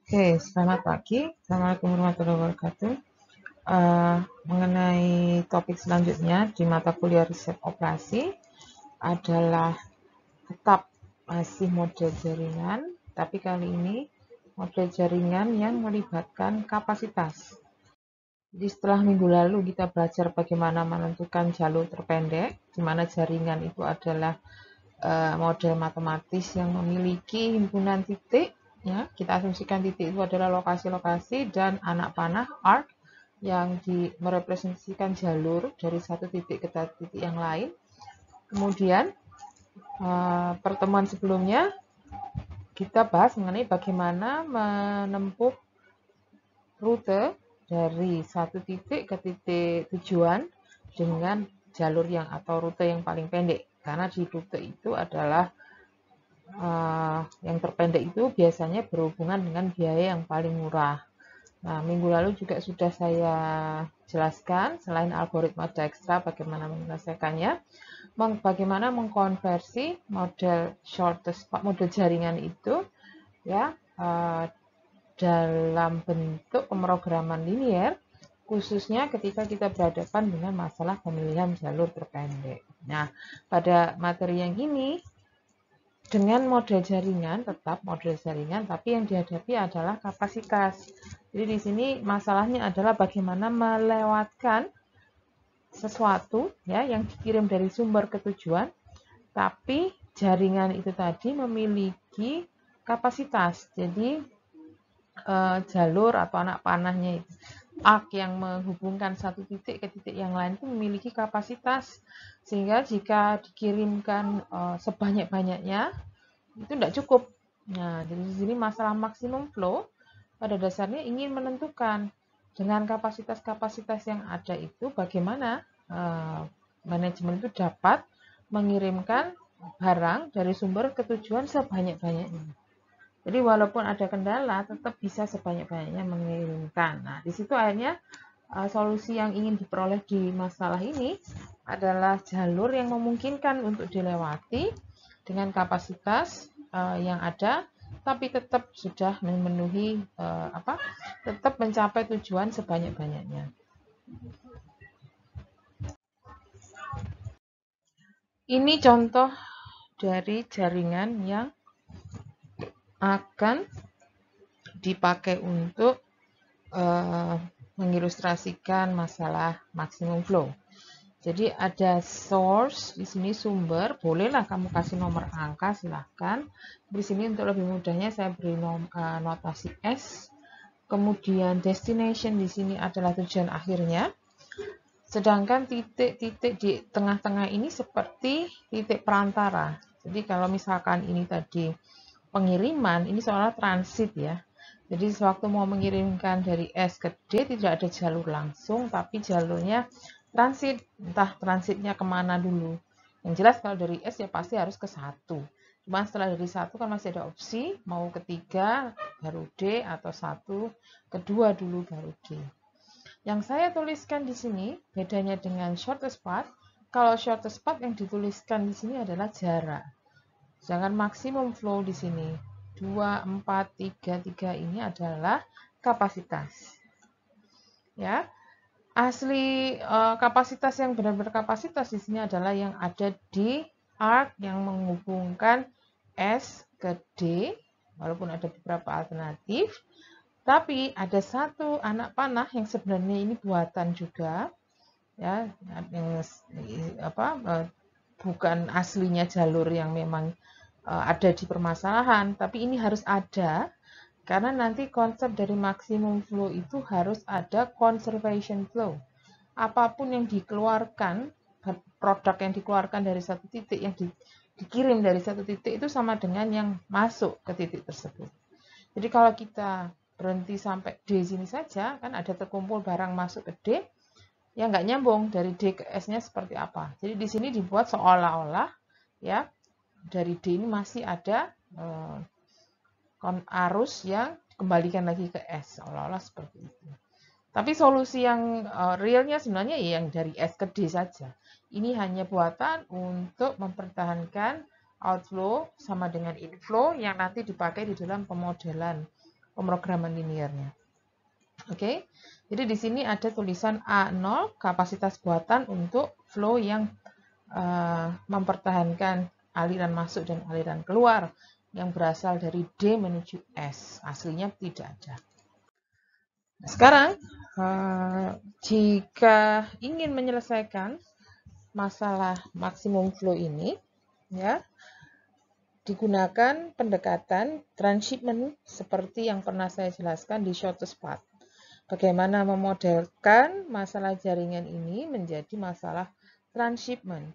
Oke, selamat pagi. Assalamualaikum warahmatullahi wabarakatuh. Mengenai topik selanjutnya di mata kuliah riset operasi adalah tetap masih model jaringan, tapi kali ini model jaringan yang melibatkan kapasitas. Jadi setelah minggu lalu kita belajar bagaimana menentukan jalur terpendek, di mana jaringan itu adalah model matematis yang memiliki himpunan titik. Ya, kita asumsikan titik itu adalah lokasi-lokasi dan anak panah arc yang merepresentasikan jalur dari satu titik ke titik yang lain. Kemudian pertemuan sebelumnya kita bahas mengenai bagaimana menempuh rute dari satu titik ke titik tujuan dengan jalur yang atau rute yang paling pendek. Karena di rute itu adalah yang terpendek itu biasanya berhubungan dengan biaya yang paling murah. Nah, minggu lalu juga sudah saya jelaskan, selain algoritma Dijkstra bagaimana menyelesaikannya, bagaimana mengkonversi model jaringan itu ya dalam bentuk pemrograman linier, khususnya ketika kita berhadapan dengan masalah pemilihan jalur terpendek. Nah, pada materi yang ini dengan model jaringan, tetap model jaringan, tapi yang dihadapi adalah kapasitas. Jadi di sini masalahnya adalah bagaimana melewatkan sesuatu ya yang dikirim dari sumber ke tujuan, tapi jaringan itu tadi memiliki kapasitas. Jadi jalur atau anak panahnya itu arc yang menghubungkan satu titik ke titik yang lain itu memiliki kapasitas, sehingga jika dikirimkan sebanyak-banyaknya itu tidak cukup. Nah, jadi di sini masalah maksimum flow pada dasarnya ingin menentukan dengan kapasitas-kapasitas yang ada itu bagaimana manajemen itu dapat mengirimkan barang dari sumber ke tujuan sebanyak-banyaknya. Jadi walaupun ada kendala, tetap bisa sebanyak-banyaknya mengirimkan. Nah, di situ akhirnya solusi yang ingin diperoleh di masalah ini adalah jalur yang memungkinkan untuk dilewati dengan kapasitas yang ada, tapi tetap sudah memenuhi tetap mencapai tujuan sebanyak-banyaknya. Ini contoh dari jaringan yang akan dipakai untuk mengilustrasikan masalah maksimum flow. Jadi ada source, di sini sumber, bolehlah kamu kasih nomor angka, silahkan. Di sini untuk lebih mudahnya saya beri notasi S. Kemudian destination di sini adalah tujuan akhirnya. Sedangkan titik-titik di tengah-tengah ini seperti titik perantara. Jadi kalau misalkan ini tadi pengiriman, ini seolah transit ya. Jadi sewaktu mau mengirimkan dari S ke D tidak ada jalur langsung, tapi jalurnya transit, entah transitnya kemana dulu. Yang jelas kalau dari S ya pasti harus ke 1. Cuma setelah dari 1 kan masih ada opsi, mau ketiga baru D atau 1, kedua dulu baru D. Yang saya tuliskan di sini, bedanya dengan shortest path, kalau shortest path yang dituliskan di sini adalah jarak. Sedangkan maksimum flow di sini 2, 4, 3, 3 ini adalah kapasitas. Ya. Asli kapasitas yang benar-benar kapasitas di sini adalah yang ada di arc yang menghubungkan S ke D, walaupun ada beberapa alternatif. Tapi ada satu anak panah yang sebenarnya ini buatan juga, ya, yang bukan aslinya jalur yang memang ada di permasalahan, tapi ini harus ada karena nanti konsep dari maksimum flow itu harus ada conservation flow. Apapun yang dikeluarkan, produk yang dikeluarkan dari satu titik, yang dikirim dari satu titik itu sama dengan yang masuk ke titik tersebut. Jadi kalau kita berhenti sampai D sini saja, kan ada terkumpul barang masuk ke D, ya nggak nyambung dari D ke S-nya seperti apa. Jadi di sini dibuat seolah-olah ya dari D ini masih ada arus yang kembalikan lagi ke S, seolah-olah seperti itu. Tapi solusi yang realnya sebenarnya yang dari S ke D saja. Ini hanya buatan untuk mempertahankan outflow sama dengan inflow yang nanti dipakai di dalam pemodelan pemrograman linearnya. Oke, jadi di sini ada tulisan A0 kapasitas buatan untuk flow yang mempertahankan aliran masuk dan aliran keluar yang berasal dari D menuju S. Aslinya tidak ada. Nah, sekarang jika ingin menyelesaikan masalah maksimum flow ini, ya, digunakan pendekatan transshipment seperti yang pernah saya jelaskan di shortest path. Bagaimana memodelkan masalah jaringan ini menjadi masalah transshipment.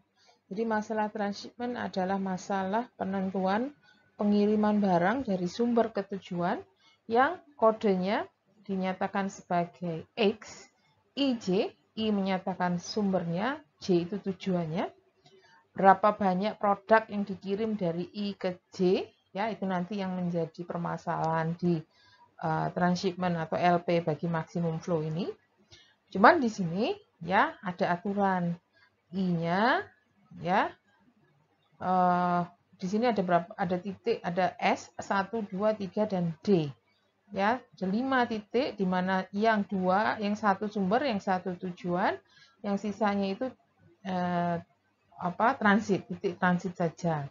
Jadi masalah transshipment adalah masalah penentuan pengiriman barang dari sumber ke tujuan yang kodenya dinyatakan sebagai X, IJ, I menyatakan sumbernya, J itu tujuannya. Berapa banyak produk yang dikirim dari I ke J, ya itu nanti yang menjadi permasalahan di transshipment atau LP bagi maksimum flow ini. Cuman di sini ya ada aturan I-nya, ya di sini ada berapa? Ada titik, ada S 1, 2, 3 dan D. Ya, ada 5 titik di mana yang 2, yang 1 sumber, yang 1 tujuan, yang sisanya itu transit, titik transit saja.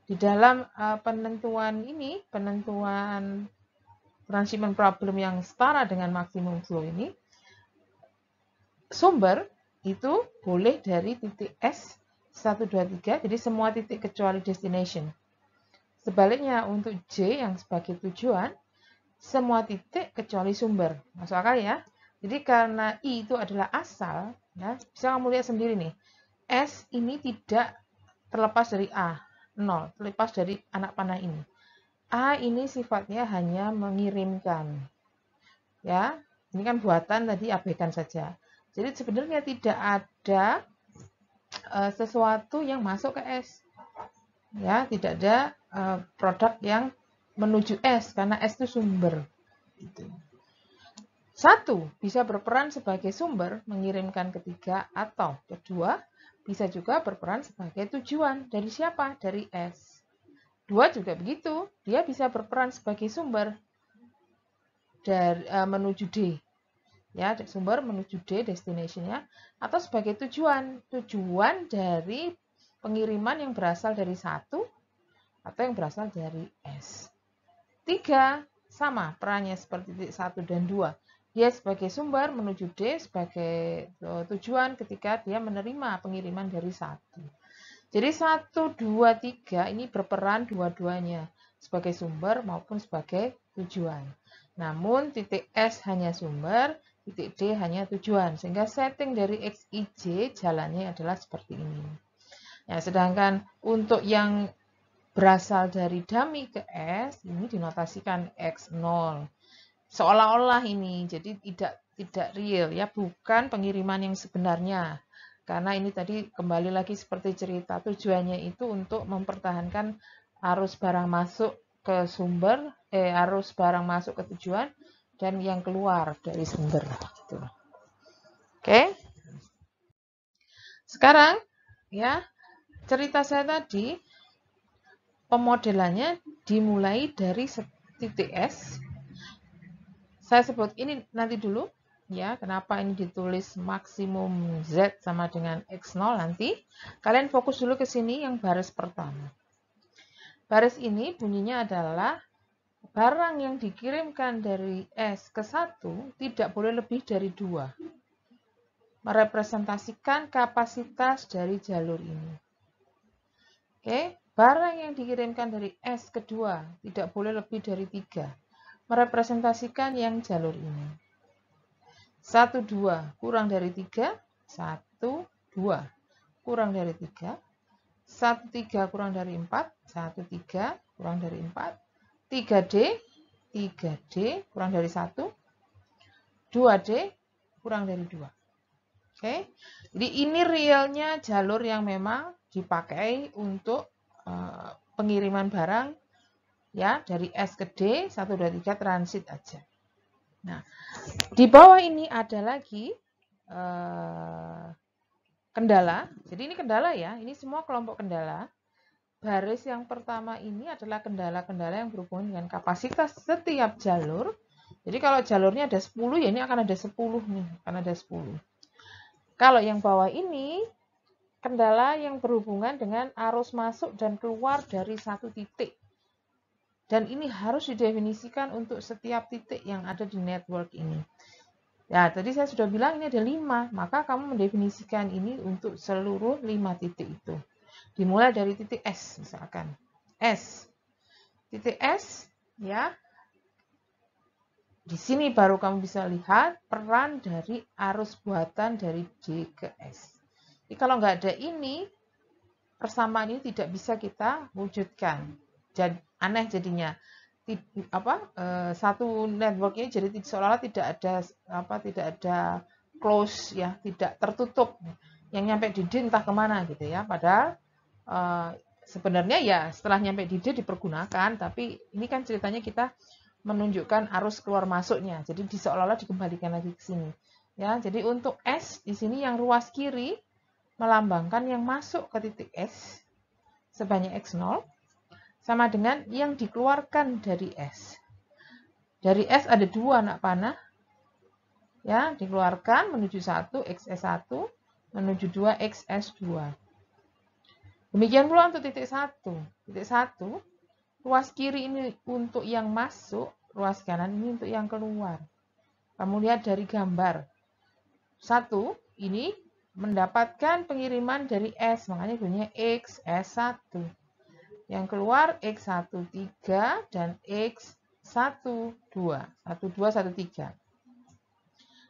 Di dalam penentuan ini, penentuan transshipment problem yang setara dengan maksimum flow ini, sumber itu boleh dari titik S 1, 2, 3, jadi semua titik kecuali destination. Sebaliknya untuk J yang sebagai tujuan, semua titik kecuali sumber. Masuk akal ya? Jadi karena I itu adalah asal, ya, bisa kamu lihat sendiri nih. S ini tidak terlepas dari A, 0, terlepas dari anak panah ini. A ini sifatnya hanya mengirimkan. Ya, ini kan buatan tadi abaikan saja. Jadi sebenarnya tidak ada sesuatu yang masuk ke S. Ya, tidak ada produk yang menuju S karena S itu sumber. Satu, bisa berperan sebagai sumber mengirimkan ketiga atau kedua, bisa juga berperan sebagai tujuan. Dari siapa? Dari S. 2 juga begitu, dia bisa berperan sebagai sumber dari menuju D, ya, sumber menuju D destination-nya, atau sebagai tujuan dari pengiriman yang berasal dari 1 atau yang berasal dari S. 3 sama perannya seperti titik 1 dan 2. Dia sebagai sumber menuju D sebagai tujuan ketika dia menerima pengiriman dari 1. Jadi 1, 2, 3 ini berperan dua-duanya sebagai sumber maupun sebagai tujuan. Namun titik S hanya sumber, titik D hanya tujuan. Sehingga setting dari XIJ jalannya adalah seperti ini. Nah, sedangkan untuk yang berasal dari dummy ke S ini dinotasikan X0. Seolah-olah ini jadi tidak real ya, bukan pengiriman yang sebenarnya. Karena ini tadi kembali lagi seperti cerita, tujuannya itu untuk mempertahankan arus barang masuk ke sumber, arus barang masuk ke tujuan dan yang keluar dari sumber. Gitu. Oke. Sekarang ya, cerita saya tadi pemodelannya dimulai dari titik S. Saya sebut ini nanti dulu. Ya, kenapa ini ditulis maksimum Z sama dengan X0 nanti. Kalian fokus dulu ke sini yang baris pertama. Baris ini bunyinya adalah barang yang dikirimkan dari S ke 1 tidak boleh lebih dari 2. Merepresentasikan kapasitas dari jalur ini. Oke, barang yang dikirimkan dari S ke 2 tidak boleh lebih dari 3. Merepresentasikan yang jalur ini. 1, 2 kurang dari 3, 1, 2 kurang dari 3, 1, 3 kurang dari 4, 1, 3 kurang dari 4, 3D, 3D kurang dari 1, 2D kurang dari 2. Oke, jadi ini realnya jalur yang memang dipakai untuk pengiriman barang ya dari S ke D, 1, 2, 3 transit aja. Nah, di bawah ini ada lagi kendala. Jadi ini kendala ya, ini semua kelompok kendala. baris yang pertama ini adalah kendala-kendala yang berhubungan dengan kapasitas setiap jalur. Jadi kalau jalurnya ada 10, ya ini akan ada 10 nih, akan ada 10. Kalau yang bawah ini, kendala yang berhubungan dengan arus masuk dan keluar dari satu titik. Dan ini harus didefinisikan untuk setiap titik yang ada di network ini. Ya, tadi saya sudah bilang ini ada 5, maka kamu mendefinisikan ini untuk seluruh 5 titik itu. Dimulai dari titik S misalkan. S. Titik S ya. Di sini baru kamu bisa lihat peran dari arus buatan dari D ke S. Jadi kalau nggak ada ini, persamaan ini tidak bisa kita wujudkan. Jadi aneh jadinya. Satu network ini jadi seolah-olah tidak ada close ya, tidak tertutup. Yang nyampe di D entah kemana gitu ya. Padahal sebenarnya ya setelah nyampe di D dipergunakan, tapi ini kan ceritanya kita menunjukkan arus keluar masuknya. Jadi seolah-olah dikembalikan lagi ke sini. Ya, jadi untuk S di sini yang ruas kiri melambangkan yang masuk ke titik S sebanyak X0 sama dengan yang dikeluarkan dari S. Dari S ada 2 anak panah. Ya, dikeluarkan menuju 1 XS1 menuju 2 XS2. Demikian pula untuk titik 1. Titik 1, ruas kiri ini untuk yang masuk, ruas kanan ini untuk yang keluar. Kamu lihat dari gambar. 1, ini mendapatkan pengiriman dari S, makanya bunyinya XS1. Yang keluar X13 dan X12. 1213.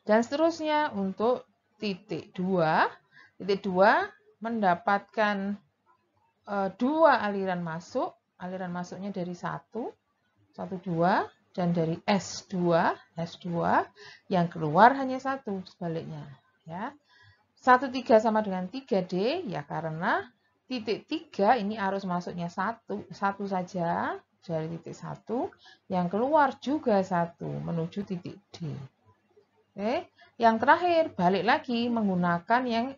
Dan seterusnya untuk titik 2. Titik 2 mendapatkan 2 aliran masuk. Aliran masuknya dari 1, 2, dan dari S2 yang keluar hanya 1 sebaliknya. Ya. 13 sama dengan 3D, ya karena titik 3 ini arus masuknya 1 saja dari titik 1, yang keluar juga 1 menuju titik D. Oke. Yang terakhir, balik lagi menggunakan yang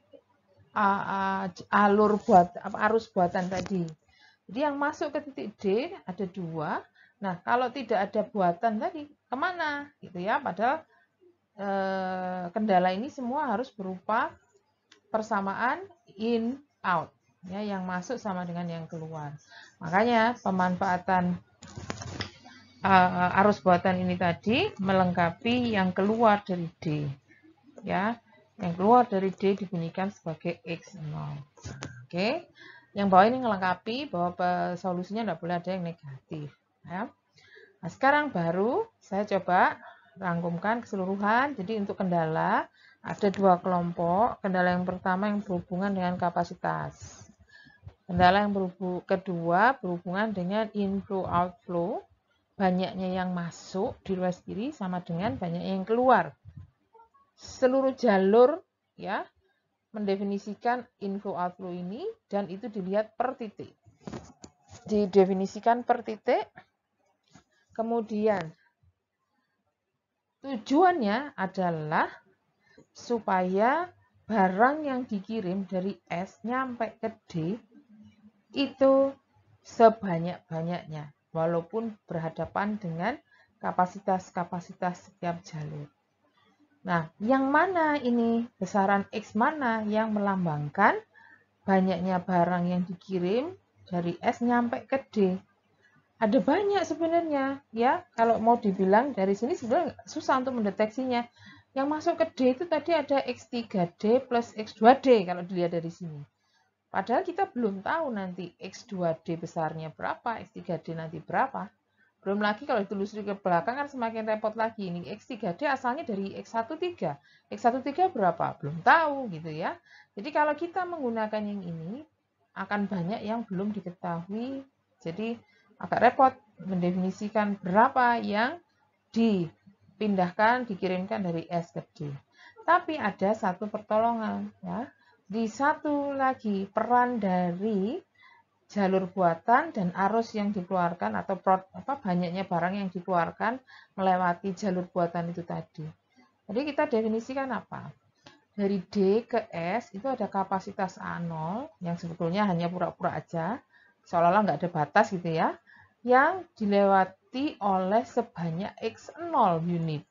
arus buatan tadi. Jadi yang masuk ke titik D ada 2. Nah, kalau tidak ada buatan tadi, kemana? Gitu ya. Padahal kendala ini semua harus berupa persamaan in out. Ya, yang masuk sama dengan yang keluar. Makanya pemanfaatan arus buatan ini tadi melengkapi yang keluar dari D. Ya. Yang keluar dari D dibunyikan sebagai X0. Oke. Yang bawah ini melengkapi bahwa solusinya tidak boleh ada yang negatif. Ya. Nah, sekarang baru saya coba rangkumkan keseluruhan. Jadi untuk kendala ada 2 kelompok. Kendala yang pertama yang berhubungan dengan kapasitas. Kendala yang kedua berhubungan dengan inflow outflow. Banyaknya yang masuk di ruas kiri sama dengan banyaknya yang keluar. Seluruh jalur ya mendefinisikan inflow outflow ini dan itu dilihat per titik. Didefinisikan per titik. Kemudian tujuannya adalah supaya barang yang dikirim dari S nyampe ke D itu sebanyak-banyaknya walaupun berhadapan dengan kapasitas-kapasitas setiap jalur. Nah, yang mana ini? Besaran X mana yang melambangkan banyaknya barang yang dikirim dari S nyampe ke D? Ada banyak sebenarnya, ya. Kalau mau dibilang dari sini sebenarnya susah untuk mendeteksinya. Yang masuk ke D itu tadi ada X3D plus X2D kalau dilihat dari sini. Padahal kita belum tahu nanti X2D besarnya berapa, X3D nanti berapa. Belum lagi kalau ditelusuri ke belakang kan semakin repot lagi. Ini X3D asalnya dari X13. X13 berapa? Belum tahu gitu ya. Jadi kalau kita menggunakan yang ini, akan banyak yang belum diketahui. Jadi agak repot mendefinisikan berapa yang dipindahkan, dikirimkan dari S ke D. Tapi ada satu pertolongan. Ya. Di satu lagi peran dari jalur buatan dan arus yang dikeluarkan atau banyaknya barang yang dikeluarkan melewati jalur buatan itu tadi. Jadi kita definisikan apa? Dari D ke S itu ada kapasitas A0 yang sebetulnya hanya pura-pura aja. seolah-olah nggak ada batas gitu ya, yang dilewati oleh sebanyak X0 unit.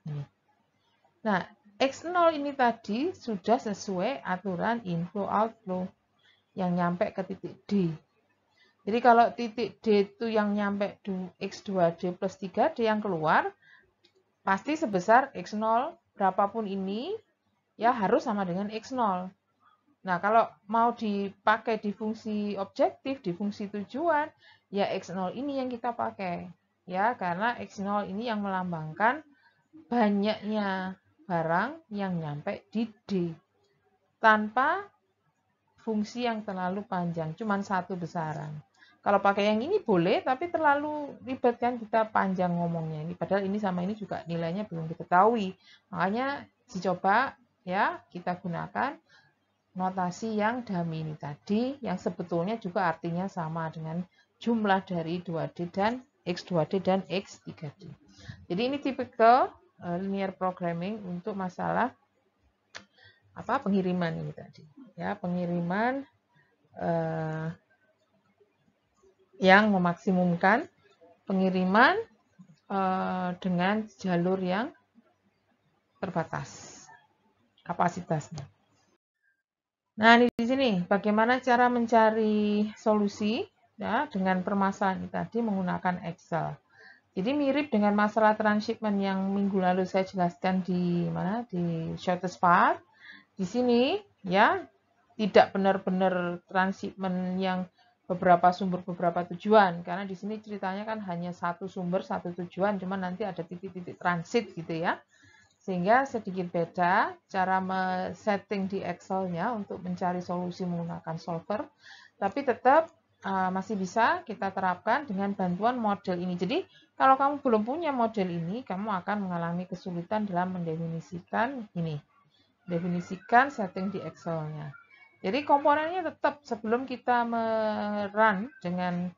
Nah, X0 ini tadi sudah sesuai aturan inflow outflow yang nyampe ke titik D. Jadi kalau titik D itu yang nyampe X2D plus 3D yang keluar, pasti sebesar X0 berapapun ini, ya harus sama dengan X0. Nah, kalau mau dipakai di fungsi objektif, di fungsi tujuan, ya X0 ini yang kita pakai. Ya, karena X0 ini yang melambangkan banyaknya barang yang nyampe di D. Tanpa fungsi yang terlalu panjang, cuma satu besaran. Kalau pakai yang ini boleh, tapi terlalu ribet kan kita panjang ngomongnya ini. Padahal ini sama ini juga nilainya belum diketahui. Makanya dicoba ya kita gunakan notasi yang dummy ini tadi, yang sebetulnya juga artinya sama dengan jumlah dari 2D dan X2D dan X3D. Jadi ini tipikal linear programming untuk masalah pengiriman ini tadi. Ya, pengiriman yang memaksimumkan pengiriman dengan jalur yang terbatas kapasitasnya. Nah, di sini bagaimana cara mencari solusi ya dengan permasalahan ini tadi menggunakan Excel. Jadi mirip dengan masalah transshipment yang minggu lalu saya jelaskan di mana di shortest path. Di sini ya tidak benar-benar transshipment yang beberapa sumber beberapa tujuan, karena di sini ceritanya kan hanya satu sumber satu tujuan, cuma nanti ada titik-titik transit gitu ya, sehingga sedikit beda cara setting di Excel-nya untuk mencari solusi menggunakan solver, tapi tetap masih bisa kita terapkan dengan bantuan model ini. Jadi kalau kamu belum punya model ini, kamu akan mengalami kesulitan dalam mendefinisikan ini, definisikan setting di Excel-nya. Jadi komponennya tetap sebelum kita merun dengan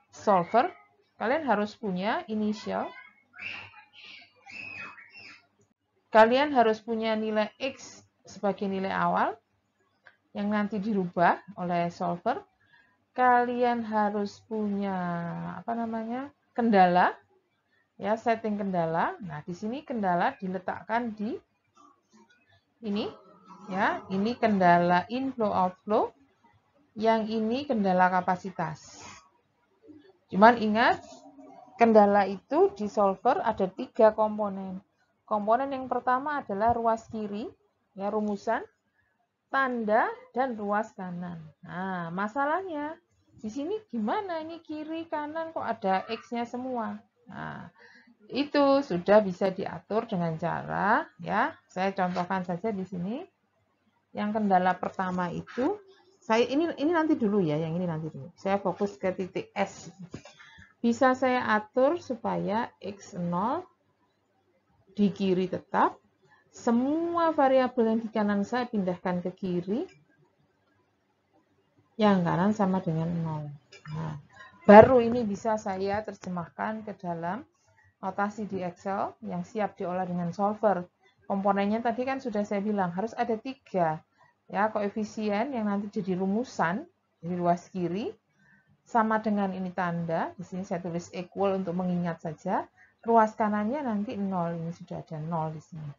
solver, kalian harus punya initial. Kalian harus punya nilai X sebagai nilai awal yang nanti dirubah oleh solver. Kalian harus punya kendala, ya setting kendala. Nah, di sini kendala diletakkan di ini. Ya, ini kendala inflow outflow, yang ini kendala kapasitas. Cuman ingat, kendala itu di solver ada 3 komponen. Komponen yang pertama adalah ruas kiri, ya rumusan, tanda, dan ruas kanan. Nah, masalahnya di sini gimana ini kiri kanan kok ada X-nya semua. Nah, itu sudah bisa diatur dengan cara ya, saya contohkan saja di sini. Yang kendala pertama itu, saya ini nanti dulu ya, yang ini nanti dulu. Saya fokus ke titik S. Bisa saya atur supaya X0 di kiri tetap, semua variabel yang di kanan saya pindahkan ke kiri, yang kanan sama dengan 0. Nah, baru ini bisa saya terjemahkan ke dalam notasi di Excel yang siap diolah dengan solver. Komponennya tadi kan sudah saya bilang harus ada 3 ya, koefisien yang nanti jadi rumusan di ruas kiri sama dengan ini tanda, di sini saya tulis equal untuk mengingat saja. Ruas kanannya nanti 0, ini sudah ada 0 di sini.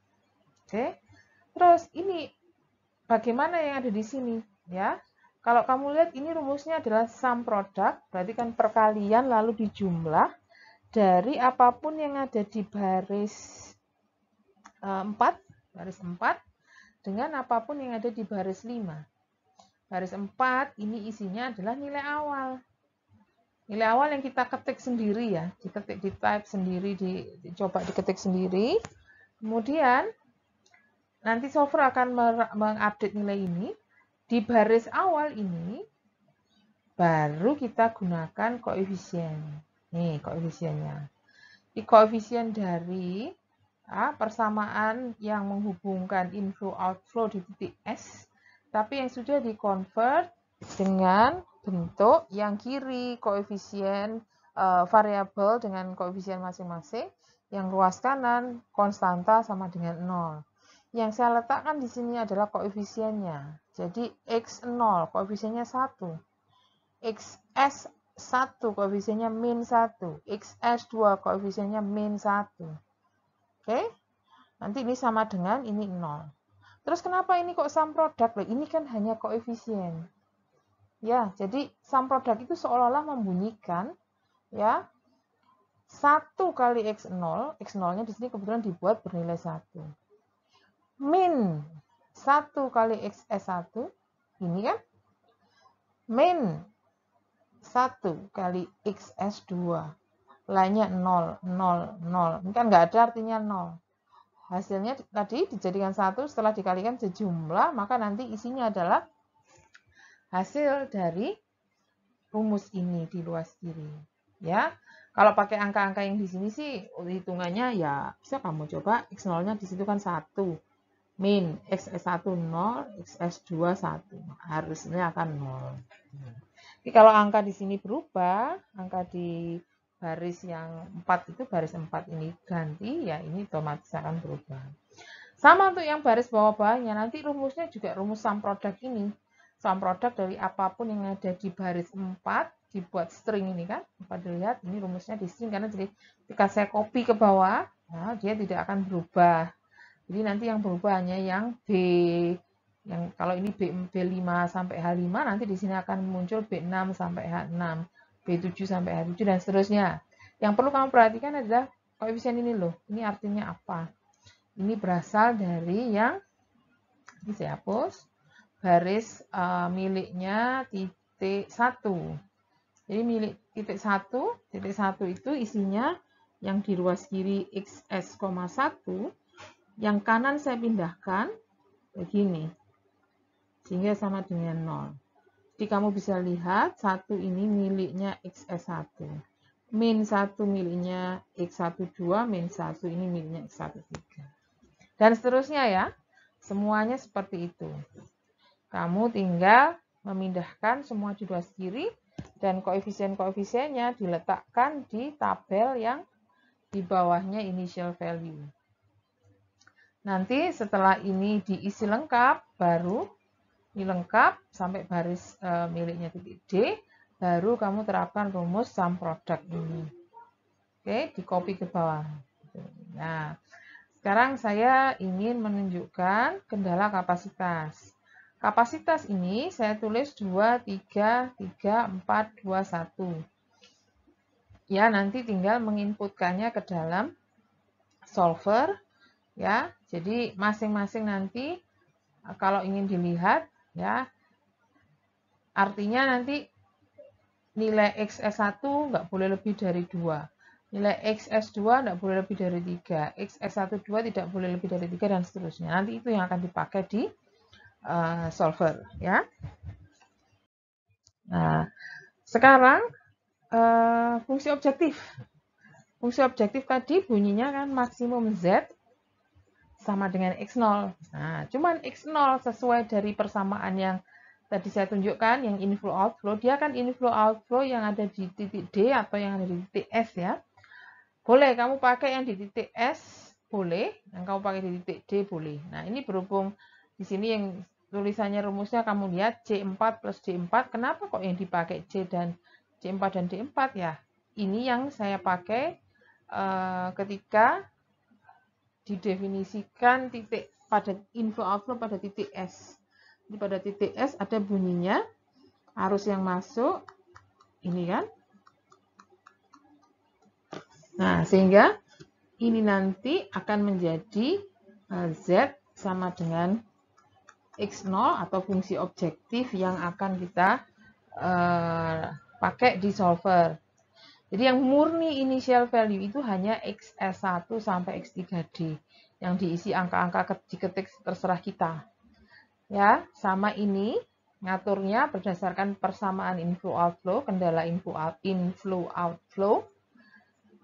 Oke. Terus ini bagaimana yang ada di sini ya? Kalau kamu lihat ini rumusnya adalah sum product, berarti kan perkalian lalu dijumlah dari apapun yang ada di baris 4 dengan apapun yang ada di baris 5. Baris 4 ini isinya adalah nilai awal. Nilai awal yang kita ketik sendiri ya, diketik di type sendiri, dicoba diketik sendiri. Kemudian nanti solver akan mengupdate nilai ini. Di baris awal ini baru kita gunakan koefisien. Nih koefisiennya. Di koefisien dari persamaan yang menghubungkan inflow outflow di titik S, tapi yang sudah dikonvert dengan bentuk yang kiri koefisien variabel dengan koefisien masing-masing, yang ruas kanan konstanta sama dengan 0. Yang saya letakkan di sini adalah koefisiennya. Jadi X0 koefisiennya 1. XS 1 koefisiennya min 1, XS2 koefisiennya min 1. Oke, nanti ini sama dengan ini 0. Terus kenapa ini kok sum product? Loh, ini kan hanya koefisien. Ya, jadi sum product itu seolah-olah membunyikan ya 1 kali X0, X0-nya di sini kebetulan dibuat bernilai 1. Min 1 kali XS1, ini kan min 1 kali XS2. Lainnya 0, 0, 0. Ini kan nggak ada artinya 0. Hasilnya tadi dijadikan 1 setelah dikalikan sejumlah, maka nanti isinya adalah hasil dari rumus ini di luas kiri. Ya, kalau pakai angka-angka yang di sini sih hitungannya ya bisa kamu coba. X0-nya di situ kan 1. Min XS1 0, XS2 1. Harusnya akan 0. Jadi kalau angka di sini berubah, angka di baris yang 4 itu baris 4 ini ganti, ya ini otomatis akan berubah. Sama untuk yang baris bawah-bawahnya, nanti rumusnya juga rumus sum product ini. Sum product dari apapun yang ada di baris 4, dibuat string ini kan. Dapat dilihat, ini rumusnya di string, karena jadi ketika saya copy ke bawah, nah, dia tidak akan berubah. Jadi nanti yang berubah hanya yang B. Yang kalau ini B5 sampai H5, nanti di sini akan muncul B6 sampai H6, B7 sampai H7, dan seterusnya. Yang perlu kamu perhatikan adalah koefisien ini loh. Ini artinya apa? Ini berasal dari yang, ini saya hapus, baris miliknya titik 1. Jadi milik titik 1, titik 1 itu isinya yang di ruas kiri XS, 1, yang kanan saya pindahkan begini. Sehingga sama dengan 0. Jadi kamu bisa lihat 1 ini miliknya XS1. Min 1 miliknya X12, min 1 ini miliknya X13. Dan seterusnya ya. Semuanya seperti itu. Kamu tinggal memindahkan semua di ruas kiri dan koefisien-koefisiennya diletakkan di tabel yang di bawahnya initial value. Nanti setelah ini diisi lengkap, baru ini lengkap sampai baris miliknya titik D, baru kamu terapkan rumus sum product ini. Oke, di copy ke bawah. Nah, sekarang saya ingin menunjukkan kendala kapasitas. Kapasitas ini saya tulis 2, 3, 3, 4, 2, 1. Ya, nanti tinggal menginputkannya ke dalam solver. Ya, jadi masing-masing nanti kalau ingin dilihat, ya, artinya nanti nilai XS1 nggak boleh lebih dari 2. Nilai XS2 nggak boleh lebih dari 3. XS12 tidak boleh lebih dari 3, dan seterusnya. Nanti itu yang akan dipakai di solver. Ya. Nah, sekarang fungsi objektif. Fungsi objektif tadi bunyinya kan maksimum Z sama dengan X0. Nah, cuman X0 sesuai dari persamaan yang tadi saya tunjukkan, yang inflow outflow, dia kan inflow outflow yang ada di titik D atau yang ada di titik S ya. Boleh kamu pakai yang di titik S, boleh, yang kamu pakai di titik D boleh. Nah, ini berhubung di sini yang tulisannya rumusnya kamu lihat C4 plus D4, kenapa kok yang dipakai C dan C4 dan D4 ya? Ini yang saya pakai ketika didefinisikan titik pada inflow outflow pada titik S. Di pada titik S ada bunyinya arus yang masuk ini kan. Nah, sehingga ini nanti akan menjadi Z sama dengan X0 atau fungsi objektif yang akan kita pakai di solver. Jadi yang murni initial value itu hanya XS1 sampai X3D. Yang diisi angka-angka diketik terserah kita. Ya, sama ini ngaturnya berdasarkan persamaan inflow outflow, kendala inflow outflow.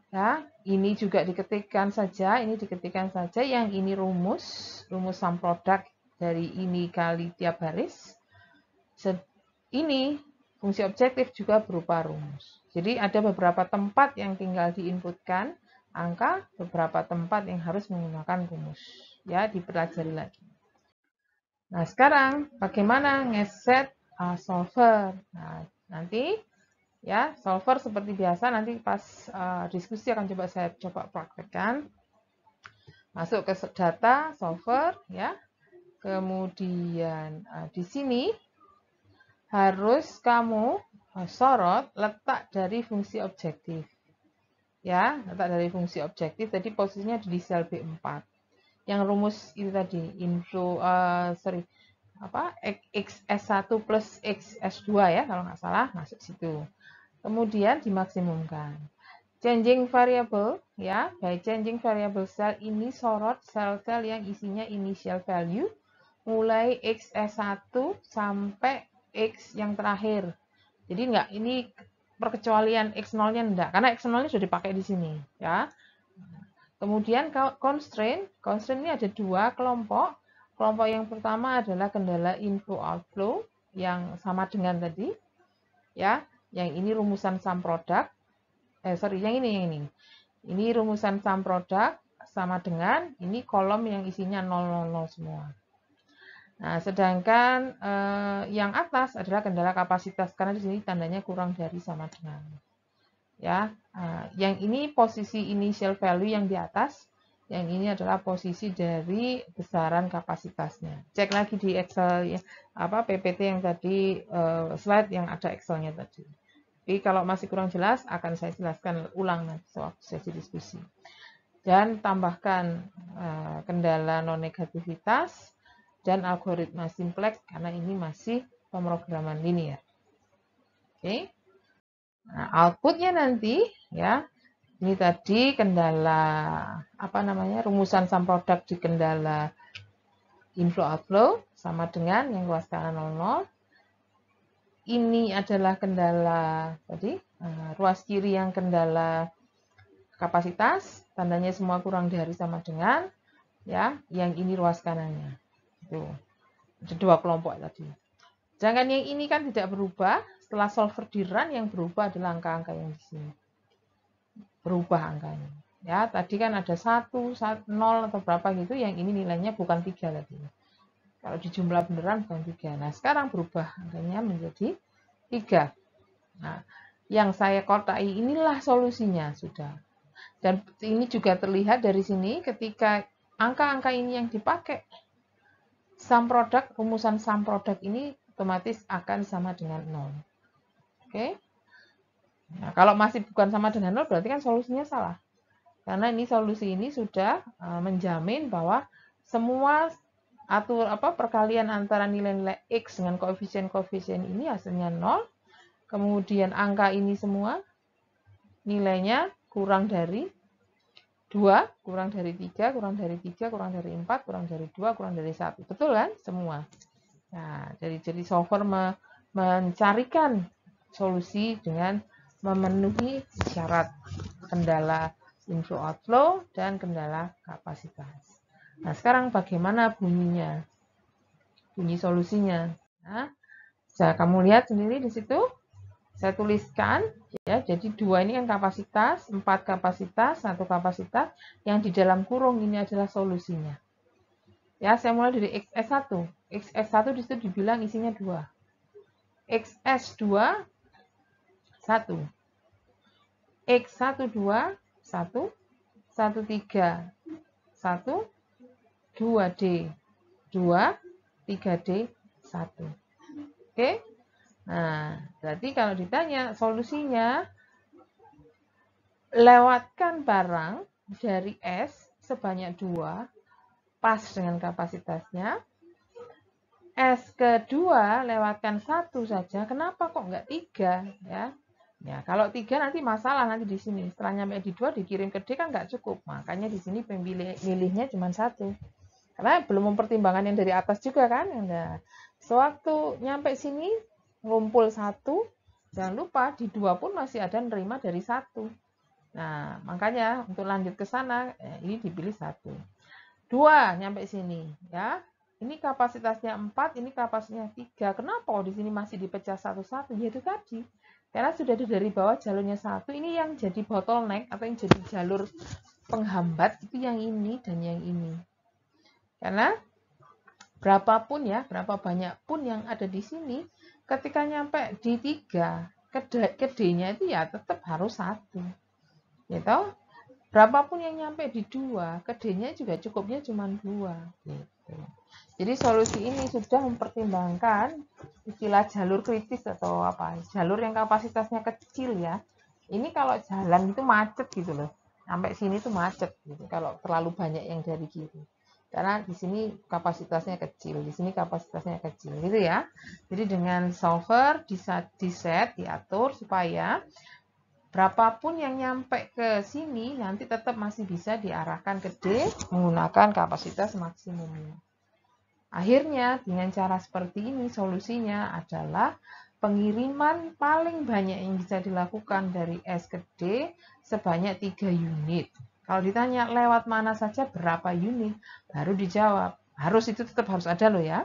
Ya, ini juga diketikkan saja, ini diketikkan saja, yang ini rumus sum product dari ini kali tiap baris. Ini fungsi objektif juga berupa rumus. Jadi ada beberapa tempat yang tinggal diinputkan angka, beberapa tempat yang harus menggunakan rumus. Ya, dipelajari lagi. Nah, sekarang bagaimana ngeset solver? Nah, nanti Ya, solver seperti biasa nanti pas diskusi akan saya coba praktekkan. Masuk ke data solver ya. Kemudian di sini harus kamu sorot letak dari fungsi objektif. Ya, letak dari fungsi objektif tadi posisinya di sel B4. Yang rumus itu tadi info XS1 plus XS2 ya kalau nggak salah masuk situ. Kemudian dimaksimumkan. Changing variable ya, by changing variable cell ini sorot sel-sel yang isinya initial value mulai XS1 sampai X yang terakhir. Jadi enggak ini perkecualian X0-nya enggak, karena X0-nya sudah dipakai di sini ya. Kemudian constraint ini ada dua kelompok. Kelompok yang pertama adalah kendala inflow outflow yang sama dengan tadi ya. Yang ini rumusan sum product. Yang ini. Ini rumusan sum product sama dengan ini kolom yang isinya 000 semua. Nah, sedangkan yang atas adalah kendala kapasitas karena di sini tandanya kurang dari sama dengan. Ya, yang ini posisi initial value yang di atas, yang ini adalah posisi dari besaran kapasitasnya. Cek lagi di Excel ya, PPT yang tadi slide yang ada Excelnya tadi. Tapi kalau masih kurang jelas akan saya jelaskan ulang nanti waktu sesi diskusi. Dan tambahkan kendala non negativitas dan algoritma simplex karena ini masih pemrograman linear. Oke. Nah, outputnya nanti ya ini tadi kendala rumusan sum product di kendala inflow outflow sama dengan yang luas skala 00. Ini adalah kendala tadi ruas kiri yang kendala kapasitas, tandanya semua kurang dari sama dengan ya, yang ini ruas kanannya. Itu. Ada dua kelompok tadi. Jangan yang ini kan tidak berubah, setelah solver di run yang berubah adalah angka-angka yang di sini. Berubah angkanya. Ya, tadi kan ada 1, 0 atau berapa gitu, yang ini nilainya bukan 3 tadi. Kalau di jumlah beneran bukan 3. Nah, sekarang berubah angkanya menjadi 3. Nah, yang saya kotai inilah solusinya sudah. Dan ini juga terlihat dari sini ketika angka-angka ini yang dipakai sum product, rumusan sum product ini otomatis akan sama dengan 0. Oke. Nah, kalau masih bukan sama dengan 0 berarti kan solusinya salah. Karena ini solusi ini sudah menjamin bahwa semua perkalian antara nilai-nilai X dengan koefisien-koefisien ini hasilnya 0. Kemudian angka ini semua nilainya kurang dari 2, kurang dari 3, kurang dari 3, kurang dari 4, kurang dari 2, kurang dari 1. Betul kan? Semua. Nah, jadi solver mencarikan solusi dengan memenuhi syarat kendala inflow outflow dan kendala kapasitas. Nah, sekarang bagaimana bunyinya? Bunyi solusinya. Nah, bisa kamu lihat sendiri di situ. Saya tuliskan ya, jadi 2 ini kan kapasitas, 4 kapasitas, 1 kapasitas, yang di dalam kurung ini adalah solusinya. Ya, saya mulai dari XS1. XS1 di situ dibilang isinya 2. XS2 1. X12 1, 13 1, 2D 2, 3D 1. Oke? Nah, berarti kalau ditanya solusinya, lewatkan barang dari S sebanyak 2, pas dengan kapasitasnya. S kedua, lewatkan 1 saja. Kenapa kok enggak 3? Ya. Ya, kalau 3 nanti masalah nanti di sini. Setelah nyampe di 2 dikirim ke D kan enggak cukup. Makanya di sini pemilihnya cuma 1. Karena belum mempertimbangkan yang dari atas juga kan. Nah, sewaktu nyampe sini ngumpul 1, jangan lupa di 2 pun masih ada nerima dari 1. Nah, makanya untuk lanjut ke sana ini dipilih 1. 2 nyampe sini ya. Ini kapasitasnya 4, ini kapasitasnya 3. Kenapa di sini masih dipecah satu-satu? Ya itu tadi. Karena sudah ada dari bawah jalurnya 1, ini yang jadi bottleneck atau yang jadi jalur penghambat itu yang ini dan yang ini. Karena berapapun ya, berapa banyak pun yang ada di sini, ketika nyampe di 3, ke D-nya itu ya tetap harus 1. Gitu. Berapapun yang nyampe di 2, ke D-nya juga cukupnya cuma 2. Gitu. Jadi solusi ini sudah mempertimbangkan istilah jalur kritis atau apa, jalur yang kapasitasnya kecil ya. Ini kalau jalan itu macet gitu loh. Sampai sini tuh macet gitu kalau terlalu banyak yang dari kiri. Karena di sini kapasitasnya kecil, di sini kapasitasnya kecil gitu ya. Jadi dengan solver di-set, diatur supaya berapapun yang nyampe ke sini nanti tetap masih bisa diarahkan ke D menggunakan kapasitas maksimumnya. Akhirnya dengan cara seperti ini solusinya adalah pengiriman paling banyak yang bisa dilakukan dari S ke D sebanyak 3 unit. Kalau ditanya lewat mana saja berapa unit, baru dijawab. Itu tetap harus ada loh ya.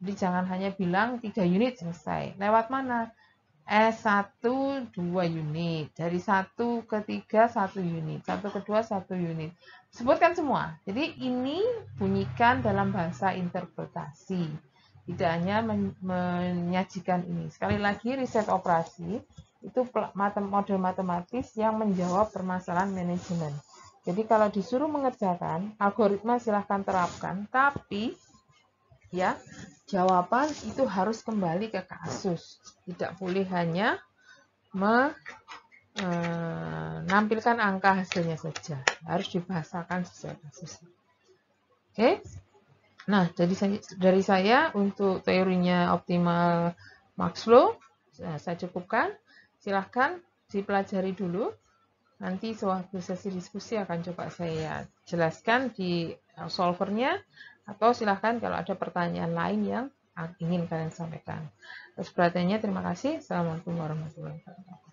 Jadi jangan hanya bilang 3 unit selesai. Lewat mana? S1 2 unit. Dari 1 ke 3 1 unit. 1 ke 2 1 unit. Sebutkan semua. Jadi ini bunyikan dalam bahasa interpretasi. Tidak hanya menyajikan ini. Sekali lagi riset operasi itu model matematis yang menjawab permasalahan manajemen. Jadi kalau disuruh mengerjakan, algoritma silahkan terapkan, tapi ya jawaban itu harus kembali ke kasus. Tidak boleh hanya menampilkan angka hasilnya saja. Harus dibahasakan sesuai kasus. Oke. Nah, dari saya untuk teorinya optimal max flow saya cukupkan. Silahkan dipelajari dulu. Nanti sewaktu sesi diskusi akan coba saya jelaskan di solvernya, atau silahkan kalau ada pertanyaan lain yang ingin kalian sampaikan. Atas perhatiannya terima kasih. Assalamualaikum warahmatullahi wabarakatuh.